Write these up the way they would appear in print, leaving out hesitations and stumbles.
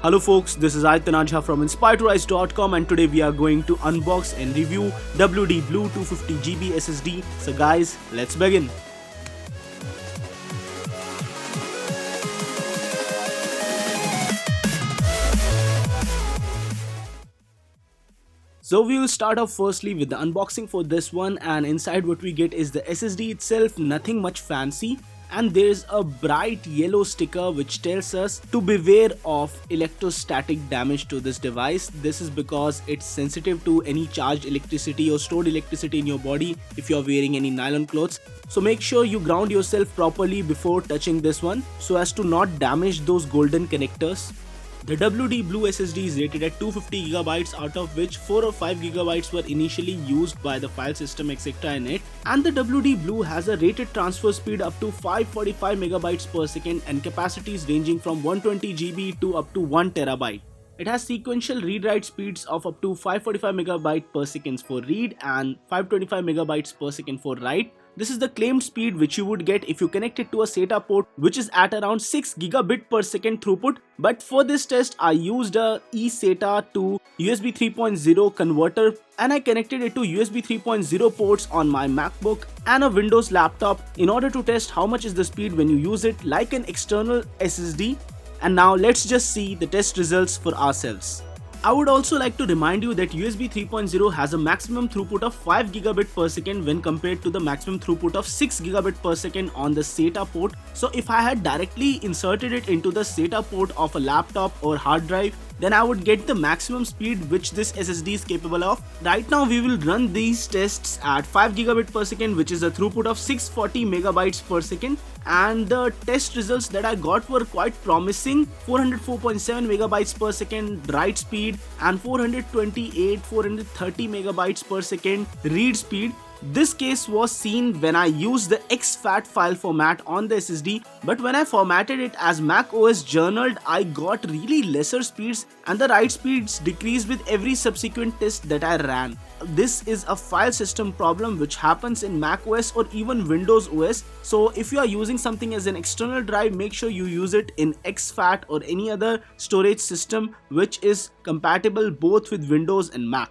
Hello folks, this is Ajha from inspiredtorise.com and today we are going to unbox and review WD Blue 250GB SSD. So guys, let's begin. So we will start off firstly with the unboxing for this one, and inside what we get is the SSD itself, nothing much fancy. And there's a bright yellow sticker which tells us to beware of electrostatic damage to this device. This is because it's sensitive to any charged electricity or stored electricity in your body if you're wearing any nylon clothes. So make sure you ground yourself properly before touching this one so as to not damage those golden connectors. The WD Blue SSD is rated at 250GB, out of which 4 or 5GB were initially used by the file system etc. in it, and the WD Blue has a rated transfer speed up to 545MB per second and capacities ranging from 120GB to up to 1TB. It has sequential read-write speeds of up to 545MB per second for read and 525MB per second for write. This is the claimed speed which you would get if you connect it to a SATA port, which is at around 6 gigabit per second throughput. But for this test I used a eSATA to USB 3.0 converter and I connected it to USB 3.0 ports on my MacBook and a Windows laptop in order to test how much is the speed when you use it like an external SSD. And now let's just see the test results for ourselves. I would also like to remind you that USB 3.0 has a maximum throughput of 5 gigabit per second when compared to the maximum throughput of 6 gigabit per second on the SATA port. So if I had directly inserted it into the SATA port of a laptop or hard drive, then I would get the maximum speed which this SSD is capable of. Right now we will run these tests at 5 gigabit per second, which is a throughput of 640 megabytes per second, and the test results that I got were quite promising. 404.7 megabytes per second write speed and 430 megabytes per second read speed. This case was seen when I used the exFAT file format on the SSD, but when I formatted it as macOS journaled, I got really lesser speeds and the write speeds decreased with every subsequent test that I ran. This is a file system problem which happens in macOS or even Windows OS. So if you are using something as an external drive, make sure you use it in exFAT or any other storage system which is compatible both with Windows and Mac.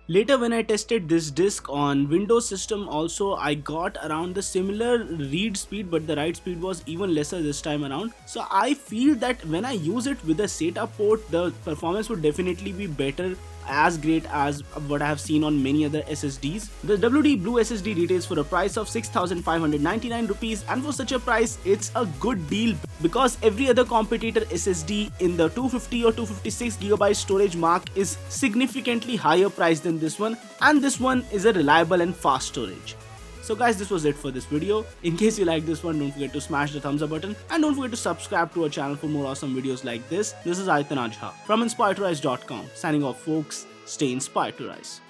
Later when I tested this disk on Windows system also, I got around the similar read speed, but the write speed was even lesser this time around. So I feel that when I use it with a SATA port, the performance would definitely be better, as great as what I have seen on many other SSDs. The WD Blue SSD retails for a price of 6,599 rupees, and for such a price it's a good deal because every other competitor SSD in the 250 or 256GB storage mark is significantly higher price than this one, and this one is a reliable and fast storage. So guys, this was it for this video. In case you like this one, don't forget to smash the thumbs up button and don't forget to subscribe to our channel for more awesome videos like this. This is Ajha from inspiredtorise.com signing off folks. Stay inspired to rise.